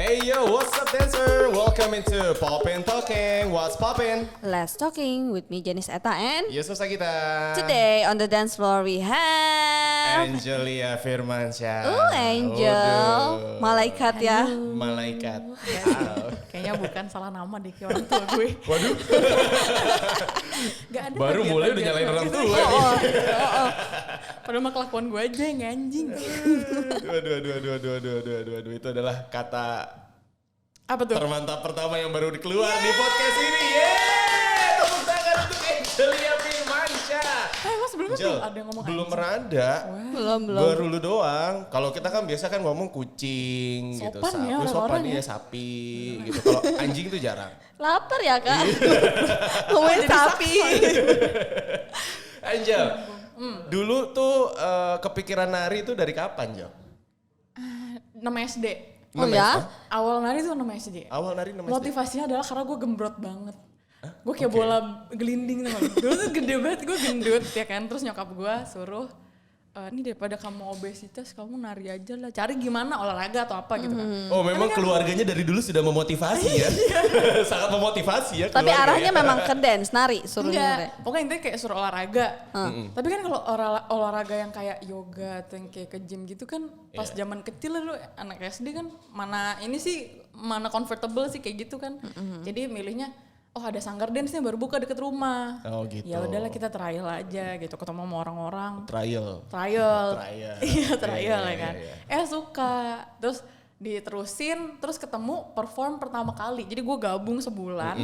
Hey yo, what's up dancer? Welcome into Poppin' Talking. What's poppin'? Let's Talking with me Janice Eta and Yusuf Sagita. today on the dance floor we have Angelia Firmansyah. Angel, Waduh. malaikat ya. Malaikat. Kayaknya bukan salah nama deh kayak orang tua gue. Waduh, Gak ada baru kegiatan mulai udah gitu. nyalain orang tua. Padahal mah kelakuan gue aja yang anjing. Aduh. Itu adalah kata Apa tuh? termantap pertama yang baru keluar di podcast ini. Yeay! Tepuk tangan untuk Angelia Firmansyah. Mas sebelumnya Angel, belum ada yang ngomong belum anjing. merada. Belum. Baru lu doang. Kalau kita kan biasa kan ngomong kucing gitu. Sopan ya Lu orang-orang sopan ya. ya sapi gitu. Kalau anjing tuh jarang. Lapar ya kak? Iya. Ngomongin sapi. Angel, dulu tuh kepikiran nari itu dari kapan, Angel? 6 SD. Oh ya? Awal nari tuh 6 SD. Awal nari 6 SD. Motivasinya adalah karena gue gembrot banget. Gue kayak Oke. bola gelinding tuh. Dulu tuh gede banget, gue gendut ya kan. Terus nyokap gue suruh, ini daripada kamu obesitas, kamu nari aja lah. Cari gimana olahraga atau apa gitu kan. Oh memang keluarganya dari dulu sudah memotivasi ya. Sangat memotivasi ya Tapi keluarga arahnya ya. memang ke dance, nari suruhnya. Enggak, pokoknya intinya kayak suruh olahraga. Tapi kan kalau olahraga yang kayak yoga atau yang kayak ke gym gitu kan pas zaman kecil lu anak SD kan mana comfortable sih kayak gitu kan. Jadi milihnya ada sanggar dance nya baru buka deket rumah. Oh gitu. Ya udahlah kita trial aja gitu ketemu sama orang-orang. Trial. Iya trial Iya, ya kan. iya. Suka. Terus diterusin terus ketemu perform pertama kali. Jadi gue gabung sebulan.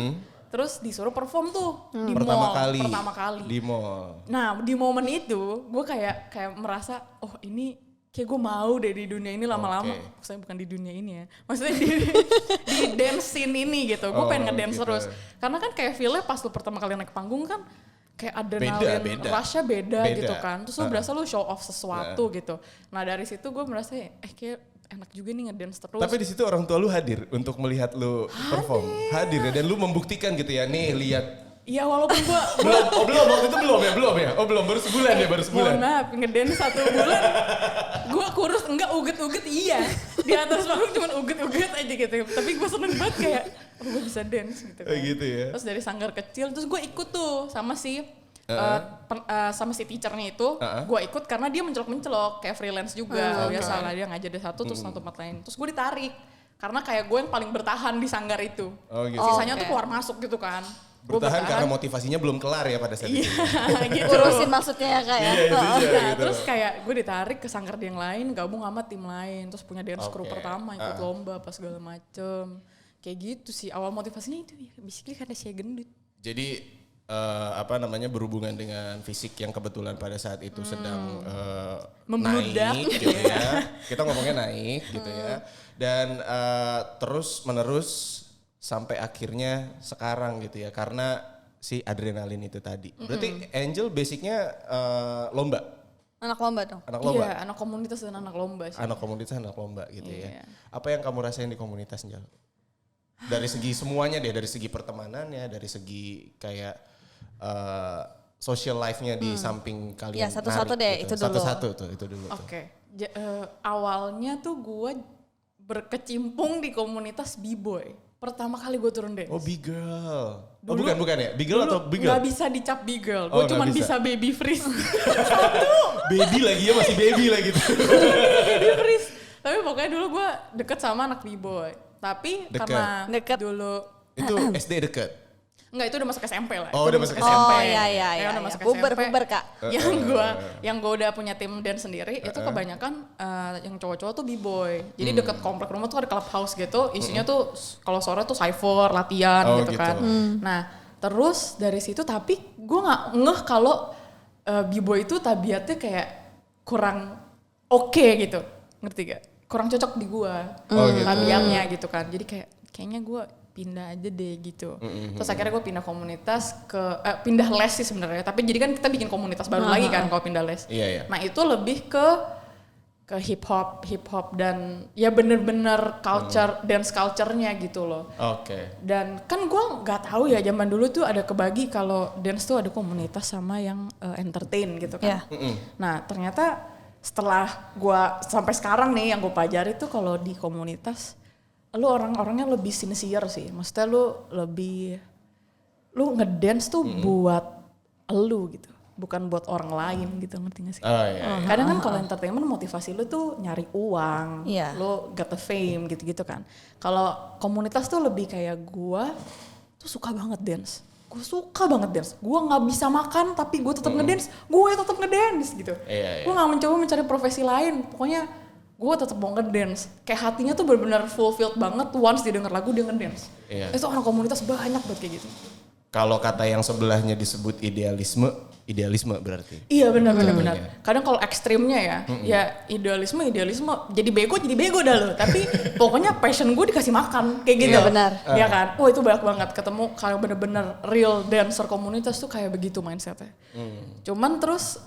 Terus disuruh perform tuh di mall pertama kali. Di mall. Nah di momen itu gue kayak merasa ini kayak gue mau deh di dunia ini lama-lama. Oke. Saya bukan di dunia ini ya. Maksudnya di dance scene ini gitu. Gue pengen ngedance gitu. terus. Karena kan kayak feel-nya pas lu pertama kali naik panggung kan kayak adrenalin Beda. rush-nya beda Beda. gitu kan. Terus lu berasa lu show off sesuatu gitu. Nah dari situ gue merasa kayak enak juga nih ngedance terus. Tapi di situ orang tua lu hadir untuk melihat lu perform. Hadir ya dan lu membuktikan gitu ya. Nih lihat. Iya walaupun gue belum waktu itu belum ya. Oh belum baru sebulan ya baru sebulan. mohon maaf ngedance 1 bulan gue kurus enggak uget-uget iya di atas panggung cuma uget-uget aja gitu tapi gue seneng banget kayak gue bisa dance gitu kan. Gitu ya. Terus dari sanggar kecil terus gue ikut tuh sama si sama si teachernya itu gue ikut karena dia mencelok-mencelok kayak freelance juga biasa lah dia ngajar di satu terus satu tempat lain terus gue ditarik karena kayak gue yang paling bertahan di sanggar itu sisanya tuh keluar masuk gitu kan. Gua Bertahan karena motivasinya belum kelar ya pada saat itu. gitu. Urusin maksudnya ya kak ya. Iya, itu dia, Nah, gitu. terus kayak gue ditarik ke sanggar yang lain, gabung sama tim lain, terus punya dance crew Oke. pertama, ikut lomba, pas segala macem. Kayak gitu sih, awal motivasinya itu ya, basically karena saya gendut. Jadi berhubungan dengan fisik yang kebetulan pada saat itu sedang Membludak. naik gitu ya. Kita ngomongnya naik gitu ya. Dan terus menerus sampai akhirnya sekarang gitu ya karena si adrenalin itu tadi. Berarti Angel basicnya lomba. Anak lomba dong. Anak lomba. Iya, anak komunitas dan anak lomba sih. Anak komunitas, anak lomba gitu ya. Iya. Apa yang kamu rasain di komunitas Angel? Dari segi semuanya deh, dari segi pertemanannya, dari segi kayak social life-nya di samping kalian. Ya, satu-satu nari deh, gitu. itu dulu. Satu-satu tuh, itu dulu. tuh. Oke, awalnya tuh gue berkecimpung di komunitas b-boy. Pertama kali gue turun dance. Oh, big girl. Dulu- bukan ya? Big girl atau big girl? Gak bisa dicap big girl, Oh, gue nggak cuma bisa. bisa baby freeze. Baby lagi ya, masih baby lagi tuh. Baby freeze. Tapi pokoknya dulu gue deket sama anak b-boy. Tapi Deket. karena Deket. dulu Itu SD deket. enggak itu udah masuk SMP lah. Oh, Itu udah masuk Oh SMP. iya. Udah masuk Puber SMP. kak. yang gue udah punya tim dance sendiri itu kebanyakan yang cowok-cowok tuh b-boy. Jadi deket komplek rumah tuh ada clubhouse gitu. Isinya tuh kalau sore tuh cypher, latihan Oh, gitu gitu. kan. Nah, terus dari situ tapi gue nggak ngeh kalau b-boy itu tabiatnya kayak kurang oke gitu. Ngerti gak? Kurang cocok di gue. Oh, gitu. Tabiatnya gitu kan. Jadi kayaknya gue pindah aja deh gitu. Terus akhirnya gue pindah komunitas pindah les sih sebenarnya. Tapi jadi kan kita bikin komunitas baru lagi kan kalau pindah les. Iya. Nah itu lebih ke hip hop dan ya bener-bener culture dance culture-nya gitu loh. Oke. Dan kan gue nggak tahu ya zaman dulu tuh ada kebagi kalau dance tuh ada komunitas sama yang entertain gitu kan. Nah ternyata setelah gue sampai sekarang nih yang gue pelajari tuh kalau di komunitas lu orang-orangnya lebih sincere sih. Maksudnya lu ngedance tuh buat lu gitu. Bukan buat orang lain gitu, ngerti gak sih? Iya. Kadang kan kalau entertainment motivasi lu tuh nyari uang, Iya. lu get the fame gitu-gitu kan. Kalau komunitas tuh lebih kayak gua tuh suka banget dance. Gue suka banget dance. Gue nggak bisa makan tapi gue tetap ngedance. Gue tetap ngedance gitu. Iya. Gue nggak mencoba mencari profesi lain. Pokoknya gue tetap mau ngedance. Kayak hatinya tuh benar-benar fulfilled banget. Once dia denger lagu dia ngedance. Iya. Itu orang komunitas banyak banget kayak gitu. Kalau kata yang sebelahnya disebut idealisme berarti. Iya benar. Kadang kalau ekstrimnya ya idealisme jadi bego dah lo. Tapi pokoknya passion gue dikasih makan kayak gitu. Iya, benar. Iya kan? Oh itu banyak banget ketemu kayak bener-bener real dancer komunitas tuh kayak begitu mindsetnya. Cuman terus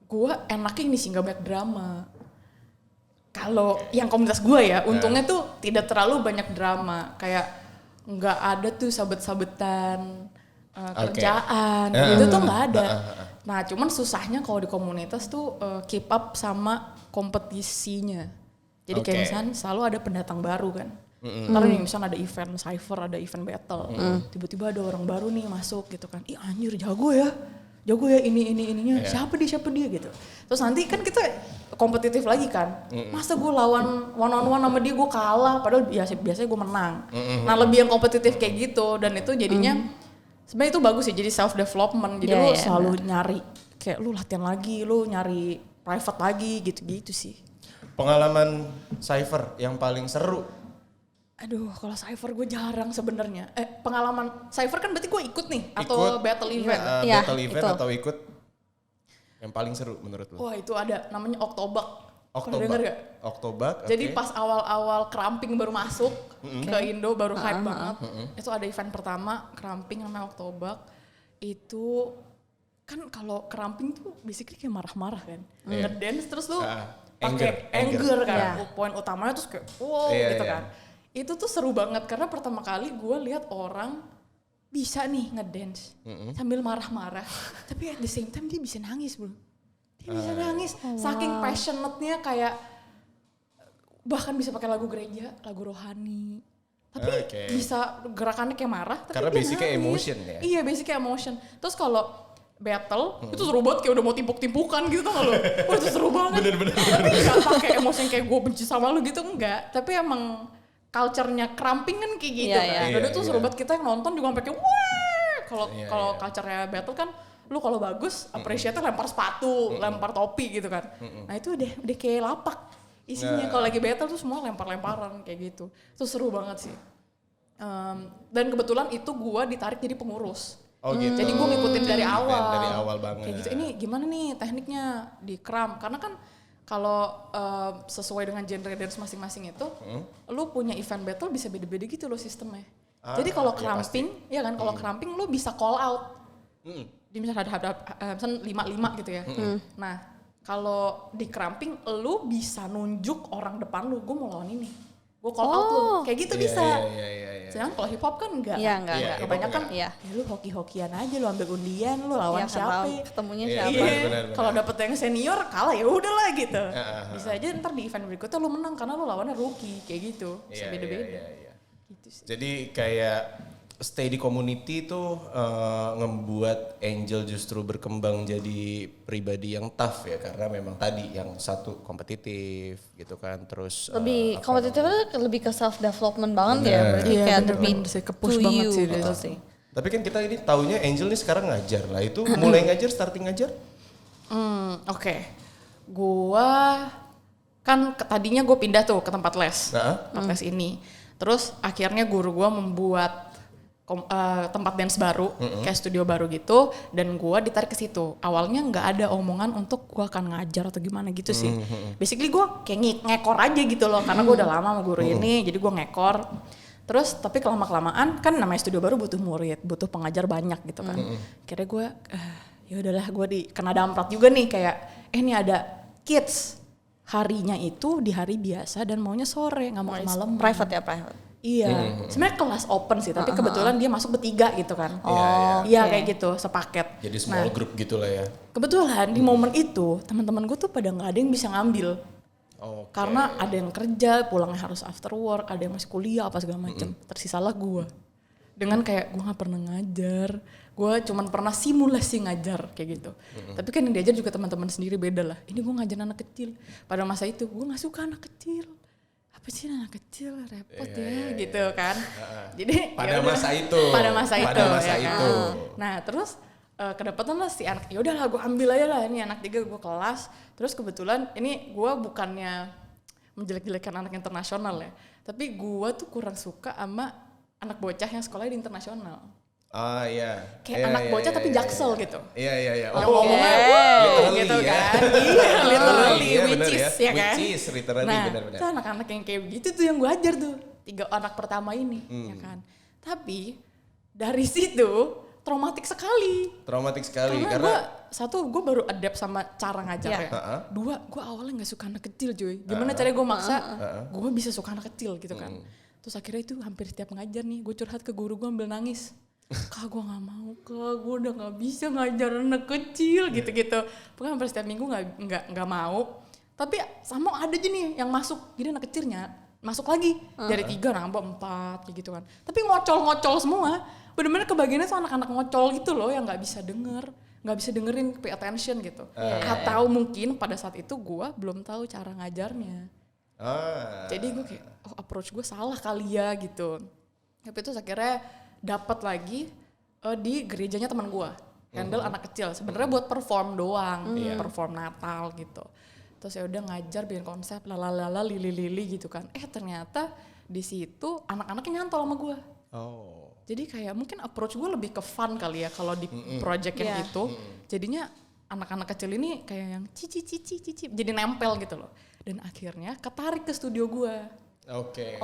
gue enaknya ini sih nggak banyak drama. Kalau yang komunitas gue ya untungnya tuh tidak terlalu banyak drama. Kayak nggak ada tuh sabet-sabetan. Kerjaan itu tuh nggak ada. Nah cuman susahnya kalau di komunitas tuh keep up sama kompetisinya. Jadi kayak misalnya selalu ada pendatang baru kan. Karena nih misalnya ada event cypher, ada event battle. Tiba-tiba ada orang baru nih masuk gitu kan. Ih anjir jago ya ininya. Siapa dia gitu. Terus nanti kan kita kompetitif lagi kan. Masa gue lawan one on one sama dia gue kalah. Padahal biasanya gue menang. Nah lebih yang kompetitif kayak gitu. Dan itu jadinya sebenarnya itu bagus sih, jadi self development. Jadi lu selalu nyari kayak lu latihan lagi, lu nyari private lagi gitu-gitu sih. Pengalaman cypher yang paling seru? Aduh, kalau cypher gue jarang sebenarnya. Pengalaman cypher kan berarti gue ikut nih atau battle event. Battle event atau ikut yang paling seru menurut lu? Wah, itu ada namanya Oktobak. Pernah denger gak? Oktobak. Jadi pas awal-awal Kramping baru masuk ke Indo baru hype banget. Itu ada event pertama Kramping namanya Oktobak. Itu kan kalau Kramping tuh basically kayak marah-marah kan. Ngedance terus lu pakai anger kan. Poin utamanya terus kayak wow gitu kan. Itu tuh seru banget karena pertama kali gue lihat orang bisa nih ngedance sambil marah-marah. Tapi at the same time dia bisa nangis bro. Dia bisa nangis, saking passionate-nya kayak bahkan bisa pakai lagu gereja, lagu rohani. Tapi bisa gerakannya kayak marah, tapi karena dia basicnya nangis. emotion ya? Iya, basicnya emotion. Terus kalau battle, itu seru banget kayak udah mau timpuk-timpukan gitu tau gak lo? Wah itu seru banget. Bener. Tapi gak pakai emosi yang kayak gue benci sama lu gitu, enggak. Tapi emang culture-nya Kramping kan kayak gitu kan. Dan itu seru banget, kita yang nonton juga sampai kayak wah. Kalau culture-nya battle kan, lu kalau bagus appreciate lempar sepatu, lempar topi gitu kan. Nah itu udah kayak lapak isinya. Kalau lagi battle tuh semua lempar-lemparan kayak gitu. Itu seru banget sih. Dan kebetulan itu gua ditarik jadi pengurus. Oh gitu. Jadi gua ngikutin dari awal. Dari awal banget. Kayak gitu. Ini gimana nih tekniknya di Kram? Karena kan kalau sesuai dengan genre dance masing-masing itu, lu punya event battle bisa beda-beda gitu loh sistemnya. Jadi kalau Kramping, ya kan kalau Kramping lu bisa call out. Di misalnya ada misalnya 5-5 gitu ya. Nah kalau di Kramping lu bisa nunjuk orang depan lu, gue mau lawan ini, gue call out lu, kayak gitu bisa. Sedangkan kalau hip hop kan enggak. Iya enggak. Kebanyakan ya lu hoki-hokian aja, lu ambil undian, lu lawan siapa? Ketemunya Iya. siapa? Kalau dapet yang senior kalah ya udahlah gitu. Bisa aja ntar di event berikutnya lu menang karena lu lawannya rookie kayak gitu. Bisa beda-beda. Gitu sih. Jadi kayak stay di community tuh ngebuat Angel justru berkembang jadi pribadi yang tough ya, karena memang tadi yang satu kompetitif gitu kan, terus Lebih kompetitif lebih ke self development banget ya, berarti kayak lebih ke-push to banget you sih gitu dia. sih. Tapi kan kita ini taunya Angel nih sekarang ngajar lah, itu mulai ngajar, starting ngajar? Oke. Gua kan tadinya gue pindah tuh ke tempat les, tempat les ini. Terus akhirnya guru gue membuat tempat dance baru, kayak studio baru gitu, dan gue ditarik ke situ. Awalnya nggak ada omongan untuk gue akan ngajar atau gimana gitu sih. Basically gue kayak ngekor aja gitu loh, karena gue udah lama sama guru ini, jadi gue ngekor. Terus tapi kelamaan kan namanya studio baru butuh murid, butuh pengajar banyak gitu kan. Akhirnya gue, ya udahlah gue kena damprat juga nih kayak, ini ada kids harinya itu di hari biasa dan maunya sore, nggak mau malam. Private ya, private. Iya, sebenarnya kelas open sih, tapi kebetulan dia masuk bertiga gitu kan. Iya kayak gitu, sepaket. Jadi small group gitu lah ya. Kebetulan di momen itu teman-teman gue tuh pada nggak ada yang bisa ngambil. Oke. Karena ada yang kerja, pulangnya harus after work, ada yang masih kuliah apa segala macam. Tersisalah gue. Dengan kayak gue gak pernah ngajar, gue cuman pernah simulasi ngajar kayak gitu. Tapi kan yang diajar juga teman-teman sendiri beda lah. Ini gue ngajar anak kecil. Pada masa itu gue gak suka anak kecil. Apa sih anak kecil repot gitu kan. Jadi pada masa itu. Pada masa itu. Kan? Nah terus kedapatan lah si anak, ya udahlah gue ambil aja lah ini anak 3 gue kelas. Terus kebetulan ini gue bukannya menjelek-jelekan anak internasional ya. Tapi gue tuh kurang suka sama anak bocah yang sekolah di internasional. Ah iya. Kayak anak bocah tapi jaksel gitu. Iya. Yang ngomongnya gitu kan. Iya, literally which is ya kan. Which is literally benar-benar. Nah, itu anak-anak yang kayak gitu tuh yang gue ajar tuh. 3 anak pertama ini ya kan. Tapi dari situ traumatik sekali. Karena gue baru adapt sama cara ngajar ya. 2, gue awalnya gak suka anak kecil cuy. Gimana caranya gue maksa gue bisa suka anak kecil gitu kan. Terus akhirnya itu hampir setiap ngajar nih, gue curhat ke guru gue ambil nangis. Kak gue gak mau kak, gue udah gak bisa ngajar anak kecil gitu-gitu. Pokoknya hampir setiap minggu gak mau. Tapi sama ada aja nih yang masuk, jadi anak kecilnya masuk lagi. Dari 3 nambah 4 kayak gitu kan. Tapi ngocol-ngocol semua. Bener-bener kebagiannya tuh anak-anak ngocol gitu loh yang gak bisa denger. Gak bisa dengerin, pay attention gitu. Atau mungkin pada saat itu gue belum tahu cara ngajarnya. Jadi gue kayak approach gue salah kali ya gitu. Tapi itu akhirnya dapat lagi di gerejanya teman gue handle anak kecil. Sebenarnya buat perform doang, perform Natal gitu. Terus ya udah ngajar bikin konsep lalalala lili gitu kan. Ternyata di situ anak-anaknya nyantol sama gue. Jadi kayak mungkin approach gue lebih ke fun kali ya kalau di project yang itu. Jadinya anak-anak kecil ini kayak yang cici jadi nempel gitu loh. Dan akhirnya ketarik ke studio gue. Oke.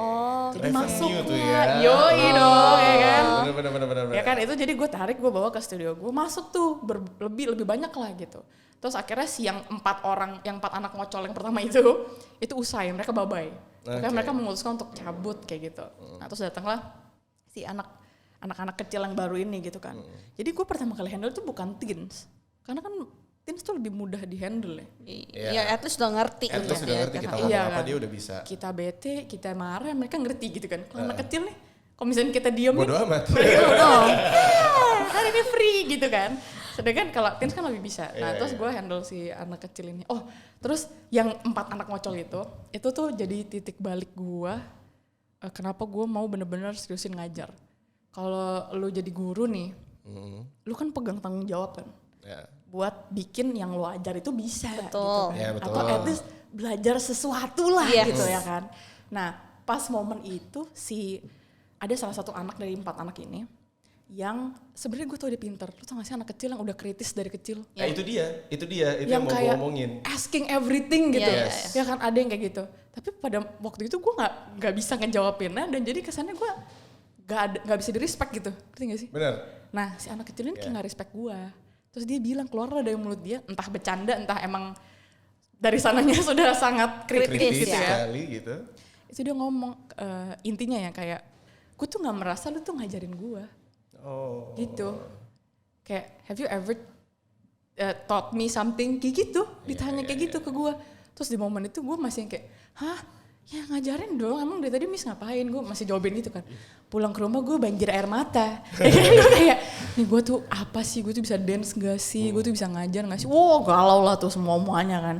Jadi masuk tuh ya. Yoi dong ya kan. Bener. Ya kan itu jadi gue tarik, gue bawa ke studio gue, masuk tuh lebih banyak lah gitu. Terus akhirnya si yang 4 anak ngocol yang pertama itu usai, mereka bye-bye. Makanya mereka memutuskan untuk cabut kayak gitu. Nah terus datanglah si anak-anak kecil yang baru ini gitu kan. Jadi gue pertama kali handle tuh bukan teens. Karena kan teens tuh lebih mudah di handle ya. Iya, at least udah ngerti. At least udah ngerti kita ngomong apa dia udah bisa. Kita bete, kita marah, mereka ngerti gitu kan. Kalau anak kecil nih, kalau misalnya kita diem bodo amat. Hari ini free gitu kan. Sedangkan kalau teens kan lebih bisa. Nah terus gue handle si anak kecil ini. Terus yang 4 anak ngocol itu tuh jadi titik balik gue. Kenapa gue mau bener-bener seriusin ngajar. Kalau lu jadi guru nih, lu kan pegang tanggung jawab kan. Buat bikin yang lo ajar itu bisa. Betul. Gitu kan. Ya, betul. Atau at least belajar sesuatu lah gitu ya kan. Nah pas momen itu ada salah satu anak dari 4 anak ini yang sebenarnya gue tau dia pinter. Lu tau gak sih anak kecil yang udah kritis dari kecil? Itu dia yang mau gue omongin. Asking everything gitu. Ya kan ada yang kayak gitu. Tapi pada waktu itu gue gak bisa ngejawabinnya dan jadi kesannya gue gak bisa di respect gitu. Ngerti gak sih? Bener. Nah si anak kecil ini kayak gak respect gue. Terus dia bilang keluar dari mulut dia, entah bercanda, entah emang dari sananya sudah sangat kritis gitu ya. Sekali gitu. Itu dia ngomong intinya ya kayak, gue tuh gak merasa lu tuh ngajarin gue. Gitu. Kayak have you ever taught me something kayak gitu, ditanya kayak gitu ke gue. Terus di momen itu gue masih kayak, ya ngajarin dong, emang dari tadi miss ngapain? Gue masih jawabin gitu kan. Pulang ke rumah gue banjir air mata. Gue kayak, nih gue tuh apa sih? Gue tuh bisa dance gak sih? Gue tuh bisa ngajar gak sih? Wow galau lah tuh semuanya kan.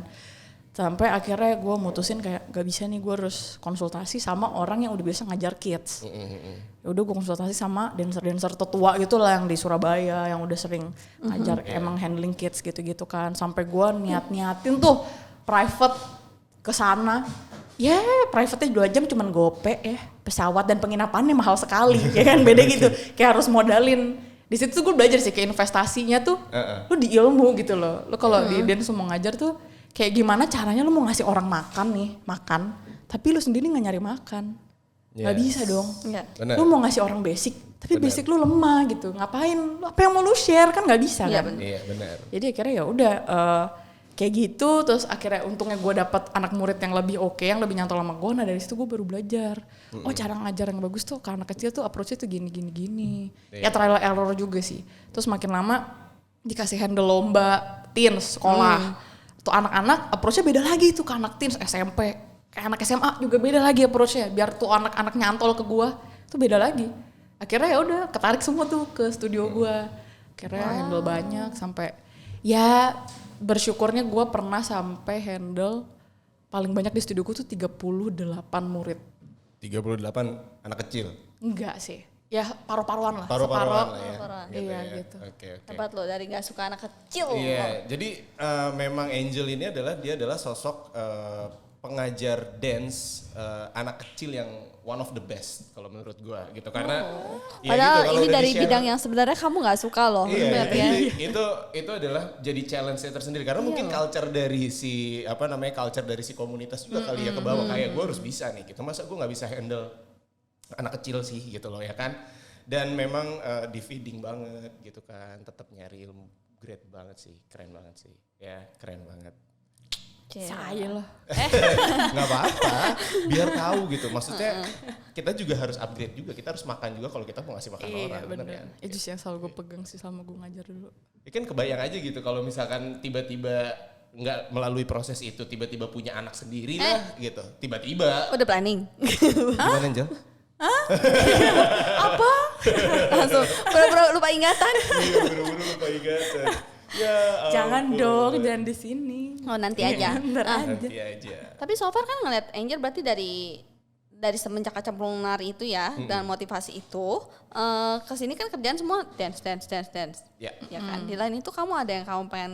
Sampai akhirnya gue mutusin kayak gak bisa nih, gue harus konsultasi sama orang yang udah biasa ngajar kids. Ya udah gue konsultasi sama dancer tetua gitu lah yang di Surabaya yang udah sering ngajar emang handling kids gitu-gitu kan. Sampai gue niatin tuh private ke sana. Ya private-nya 2 jam cuman gope ya. Pesawat dan penginapannya mahal sekali ya kan, beda gitu. Kayak harus modalin. Di situ tuh gue belajar sih kayak investasinya tuh lu di ilmu gitu loh. Lu kalau di dance mau ngajar tuh kayak gimana caranya lu mau ngasih orang makan, tapi lu sendiri gak nyari makan. Gak bisa dong. Lu mau ngasih orang basic, tapi basic lu lemah gitu. Ngapain? Apa yang mau lu share kan gak bisa kan. Iya benar. Jadi akhirnya ya udah kayak gitu, terus akhirnya untungnya gue dapet anak murid yang lebih oke, yang lebih nyantol sama gue. Nah dari situ gue baru belajar, cara ngajar yang bagus tuh karena kecil tuh approach-nya tuh gini. Ya trial error juga sih. Terus makin lama dikasih handle lomba teens sekolah, tuh anak-anak approach-nya beda lagi tuh ke anak teens SMP, kayak anak SMA juga beda lagi approach-nya. Biar tuh anak-anak nyantol ke gue tuh beda lagi. Akhirnya ya udah ketarik semua tuh ke studio gue. Akhirnya handle banyak sampai ya bersyukurnya gue pernah sampai handle paling banyak di studioku tuh 38 murid. 38 anak kecil? Enggak sih. Ya paruh-paruan lah. Paruh-paruan lah ya. Iya gitu. Oke. Hebat lo dari gak suka anak kecil. Iya, jadi memang Angel ini dia adalah sosok pengajar dance anak kecil yang one of the best kalau menurut gua gitu. Karena ya padahal gitu, kalau ini udah dari di-share, bidang yang sebenarnya kamu gak suka loh. iya, Bener ya. itu adalah jadi challenge tersendiri karena mungkin culture dari si komunitas juga kali ya ke bawah kayak gue harus bisa nih gitu. Masa gue nggak bisa handle anak kecil sih gitu loh ya kan. Dan memang di feeding banget gitu kan, tetap nyari ilmu, great banget sih, keren banget sih. Ya, keren banget. Saya lah. Nggak apa-apa, biar tahu gitu. Maksudnya kita juga harus upgrade juga, kita harus makan juga kalau kita mau ngasih makan orang. Iya bener. Ya? Itu sih yang selalu gue pegang sih selama gue ngajar dulu. Ya kan kebayang aja gitu kalau misalkan tiba-tiba nggak melalui proses itu, tiba-tiba punya anak sendiri lah gitu. Tiba-tiba. Udah planning. Gimana Angel? Apa? Langsung pura-pura lupa ingatan. Iya, buru-buru lupa ingatan. Ya Jangan ampun. dong, jangan di sini. Oh nanti aja. Ntar aja. Nanti aja. Tapi so far kan ngeliat Angel berarti dari semenjak kecemplung nari itu ya dan motivasi itu kesini kan kerjaan semua dance. Ya. Ya kan. Di lain itu kamu ada yang kamu pengen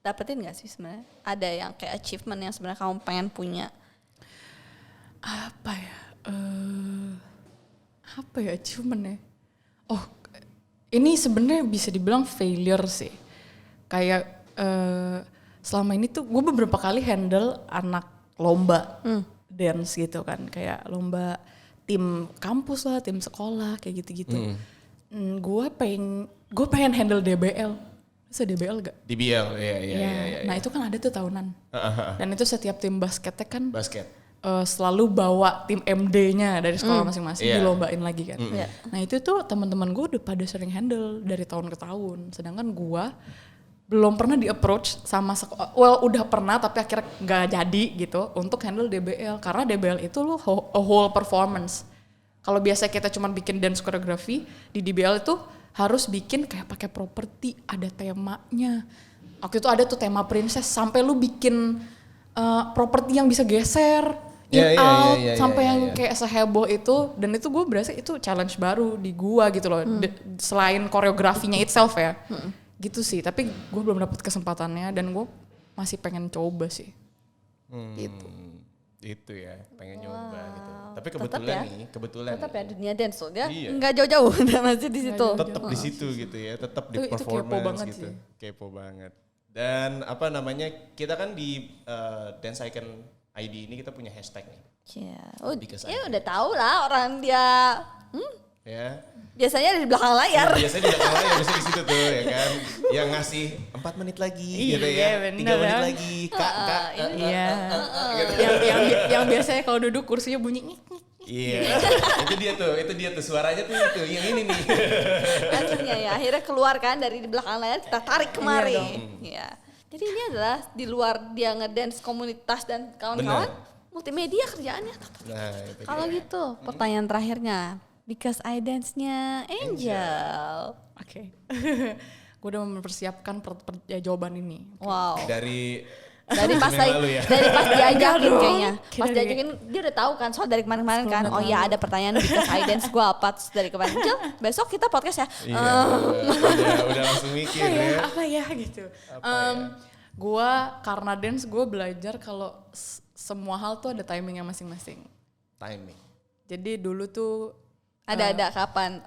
dapetin nggak sih sebenarnya? Ada yang kayak achievement yang sebenarnya kamu pengen punya? Apa ya? Apa ya achievementnya? Oh, ini sebenarnya bisa dibilang failure sih. Kayak selama ini tuh gue beberapa kali handle anak lomba dance gitu kan, kayak lomba tim kampus lah, tim sekolah kayak gitu-gitu. Gue pengen handle DBL. Bisa DBL gak? DBL, iya. Nah itu kan ada tuh tahunan. Dan itu setiap tim basketnya kan Basket. selalu bawa tim MD-nya dari sekolah masing-masing dilombain lagi kan. Nah itu tuh teman-teman gue udah pada sering handle dari tahun ke tahun. Sedangkan gue belum pernah di approach sama sekolah. Well udah pernah tapi akhirnya nggak jadi gitu untuk handle DBL. Karena DBL itu lo a whole performance. Kalau biasa kita cuma bikin dance choreography, di DBL itu harus bikin kayak pakai properti, ada temanya. Waktu itu ada tuh tema princess sampai lu bikin properti yang bisa geser. Sampai yang kayak seheboh itu, dan itu gue berasa itu challenge baru di gue gitu loh, selain koreografinya itself ya, gitu sih. Tapi gue belum dapet kesempatannya dan gue masih pengen coba sih, gitu. Itu ya, pengen nyoba gitu. Tapi kebetulan Tetap ya dunia dance tuh dia Iya. nggak jauh-jauh, masih di situ. tetap di situ gitu ya, tetap di Itu kepo performance banget gitu. sih. Kepo banget. Dan apa namanya, kita kan di Dance Icon ID ini kita punya hashtag nih. Ya, Because ya udah tahu lah orang dia. Ya. Biasanya ada di belakang layar. Biasanya di belakang layar, biasanya di situ tuh ya kan. Yang ngasih 4 menit lagi gitu ya. Iya, bener 3 menit ya. lagi. Kak. Iya. Gitu. Yang biasanya kalau duduk kursinya bunyi nyik. Iya. itu dia tuh suaranya tuh itu yang ini nih. Akhirnya ya, akhirnya keluar kan dari di belakang layar kita tarik kemari. Iya. Jadi ini adalah di luar dia ngedance komunitas dan kawan-kawan, multimedia kerjaannya. Nah, itu Kalau dia. gitu, pertanyaan terakhirnya, because I dance-nya Angel. Oke. Gue udah mempersiapkan jawaban ini. Wow. Dari Pas yang lalu ya. dari pas diajakin kayaknya. Kita Pas diajakin dia udah tahu kan soal dari kemarin-kemarin kan. Oh iya ada pertanyaan because I dance gue apa, terus dari kemarin Angel, besok kita podcast ya. Iya, udah langsung mikir ya. Apa ya gitu. Gue karena dance gue belajar kalau semua hal tuh ada timingnya masing-masing. Timing. Jadi dulu tuh Ada kapan?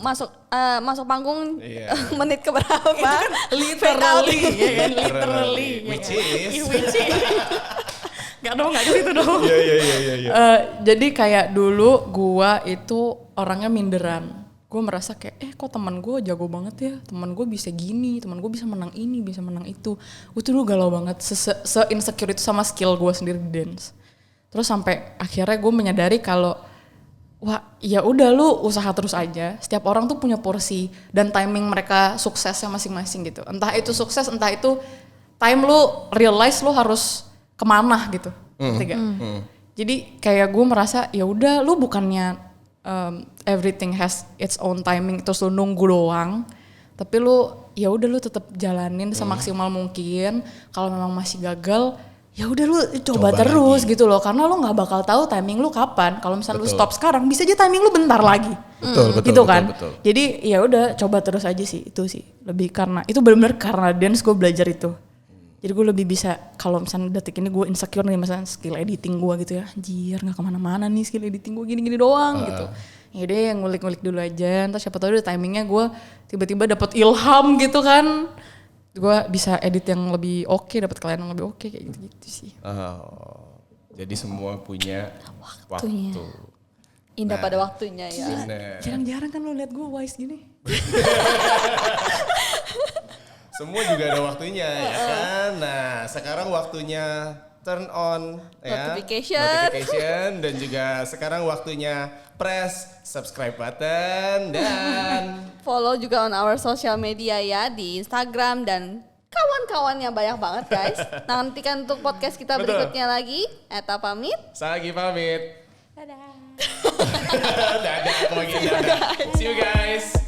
Masuk panggung Iya. menit keberapa? literally, ya kan? Literally. Which ya kan? is. Which is. Gak dong, gak ke situ dong. Iya. Jadi kayak dulu gua itu orangnya minderan. Gue merasa kayak kok teman gue jago banget ya, teman gue bisa gini, teman gue bisa menang ini, bisa menang itu. Gue tuh dulu galau banget, se-insecure itu sama skill gue sendiri di dance. Terus sampai akhirnya gue menyadari kalau wah ya udah lu usaha terus aja. Setiap orang tuh punya porsi dan timing mereka suksesnya masing-masing gitu. Entah itu sukses, entah itu time lu realize lu harus kemana gitu. Ngerti gak? Jadi kayak gue merasa ya udah lu bukannya everything has its own timing terus lu nunggu doang, tapi lu ya udah lu tetap jalanin semaksimal mungkin. Kalau memang masih gagal ya udah lu coba terus lagi gitu loh, karena lu nggak bakal tahu timing lu kapan. Kalau misalnya lu stop sekarang bisa aja timing lu bentar lagi. Betul, gitu kan. Jadi ya udah coba terus aja sih, itu sih lebih karena itu benar-benar karena dance gue belajar itu. Jadi gue lebih bisa kalau misalnya detik ini gue insecure nih misalnya skill editing gue gitu ya, anjir nggak kemana-mana nih skill editing gue gini-gini doang gitu. Ya udah yang ngulik-ngulik dulu aja, ntar siapa tahu udah timingnya gue tiba-tiba dapet ilham gitu kan. Gue bisa edit yang lebih oke, dapat klien yang lebih oke kayak gitu-gitu sih. Jadi semua punya Waktunya. waktu. Indah pada waktunya ya. Jarang-jarang kan lo liat gue wise gini. Semua juga ada waktunya ya kan. Nah sekarang waktunya turn on Notification dan juga sekarang waktunya press subscribe button dan follow juga on our social media ya di Instagram dan kawan-kawannya banyak banget guys. Nantikan untuk podcast kita berikutnya lagi. Eta pamit. Sagi pamit. Dadah. Dadah. See you guys.